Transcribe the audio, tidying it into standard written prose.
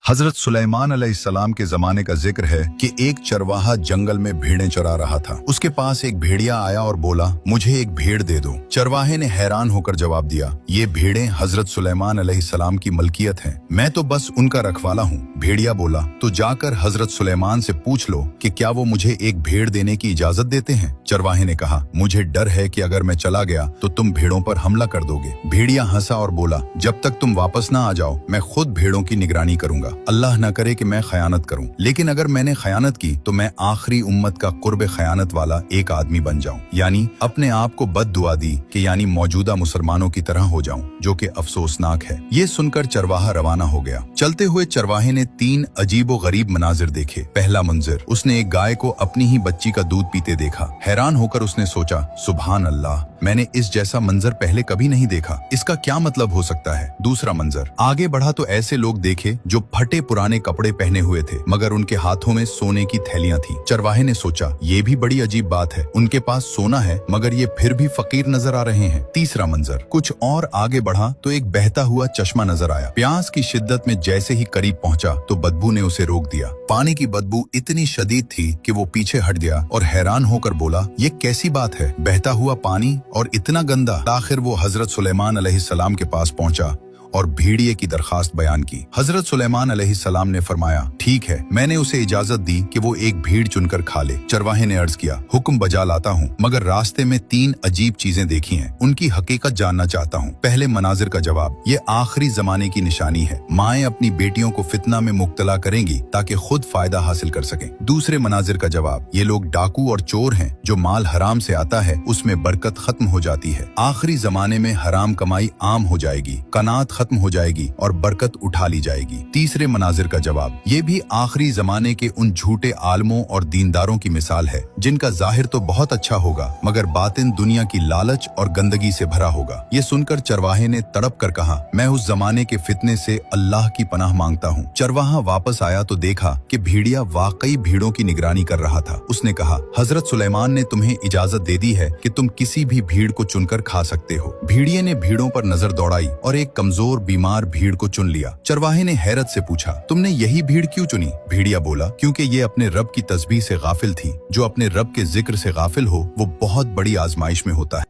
हजरत सुलेमान अलैहिस्सलाम के जमाने का जिक्र है कि एक चरवाहा जंगल में भेड़ें चरा रहा था। उसके पास एक भेड़िया आया और बोला, मुझे एक भेड़ दे दो। चरवाहे ने हैरान होकर जवाब दिया, ये भेड़ें हजरत सुलेमान अलैहिस्सलाम की मलकियत हैं, मैं तो बस उनका रखवाला हूँ। भेड़िया बोला, तो जाकर हजरत सुलेमान से पूछ लो कि क्या वो मुझे एक भेड़ देने की इजाजत देते हैं। चरवाहे ने कहा, मुझे डर है कि अगर मैं चला गया तो तुम भेड़ों पर हमला कर दोगे। भेड़िया हंसा और बोला, जब तक तुम वापस ना आ जाओ मैं खुद भेड़ों की निगरानी करूंगा। अल्लाह न करे कि मैं खयानत करूं, लेकिन अगर मैंने खयानत की तो मैं आखिरी उम्मत का कुर्ब खयानत वाला एक आदमी बन जाऊं। यानी अपने आप को बद दुआ दी कि यानी मौजूदा मुसलमानों की तरह हो जाऊं, जो कि अफसोसनाक है। ये सुनकर चरवाहा रवाना हो गया। चलते हुए चरवाहे ने 3 अजीबो गरीब मनाजिर देखे। पहला मंजर, उसने एक गाय को अपनी ही बच्ची का दूध पीते देखा। हैरान होकर उसने सोचा, सुभान अल्लाह, मैंने इस जैसा मंजर पहले कभी नहीं देखा, इसका क्या मतलब हो सकता है। दूसरा मंजर, आगे बढ़ा तो ऐसे लोग देखे जो फटे पुराने कपड़े पहने हुए थे, मगर उनके हाथों में सोने की थैलियां थी। चरवाहे ने सोचा, ये भी बड़ी अजीब बात है, उनके पास सोना है मगर ये फिर भी फकीर नजर आ रहे हैं। तीसरा मंजर, कुछ और आगे बढ़ा तो एक बहता हुआ चश्मा नजर आया। प्यास की शिद्दत में जैसे ही करीब पहुंचा तो बदबू ने उसे रोक दिया। पानी की बदबू इतनी शदीद थी कि वो पीछे हट गया और हैरान होकर बोला, ये कैसी बात है, बहता हुआ पानी और इतना गंदा। आखिर वो हजरत सुलेमान अलैहिस्सलाम के पास पहुंचा और भेड़िए की दरखास्त बयान की। हजरत सुलेमान अलैहिस्सलाम ने फरमाया, ठीक है, मैंने उसे इजाजत दी कि वो एक भीड़ चुनकर खा ले। चरवाहे ने अर्ज किया, हुक्म बजा लाता हूँ, मगर रास्ते में 3 अजीब चीजें देखी हैं, उनकी हकीकत जानना चाहता हूँ। पहले मनाजिर का जवाब, ये आखिरी जमाने की निशानी है। माएं अपनी बेटियों को फितना में मुब्तला करेंगी ताकि खुद फायदा हासिल कर सकें। दूसरे मनाजिर का जवाब, ये लोग डाकू और चोर हैं, जो माल हराम से आता है उसमें बरकत खत्म हो जाती है। आखिरी जमाने में हराम कमाई आम हो जाएगी, कनात खत्म हो जाएगी और बरकत उठा ली जाएगी। तीसरे मनाजिर का जवाब, ये भी आखिरी जमाने के उन झूठे आलमों और दीनदारों की मिसाल है, जिनका जाहिर तो बहुत अच्छा होगा मगर बातिन दुनिया की लालच और गंदगी से भरा होगा। ये सुनकर चरवाहे ने तड़प कर कहा, मैं उस जमाने के फितने से अल्लाह की पनाह मांगता हूँ। चरवाहा वापस आया तो देखा कि भेड़िया वाकई भीड़ों की निगरानी कर रहा था। उसने कहा, हजरत सुलेमान ने तुम्हें इजाजत दे दी है कि तुम किसी भी भीड़ को चुनकर खा सकते हो। भेड़िए ने भीड़ों पर नजर दौड़ाई और एक कमजोर बीमार भीड़ को चुन लिया। चरवाहे ने हैरत से पूछा, तुमने यही भीड़ क्यों चुनी? भेड़िया बोला, क्योंकि ये अपने रब की तस्बीह से गाफिल थी। जो अपने रब के जिक्र से गाफिल हो वो बहुत बड़ी आजमाइश में होता है।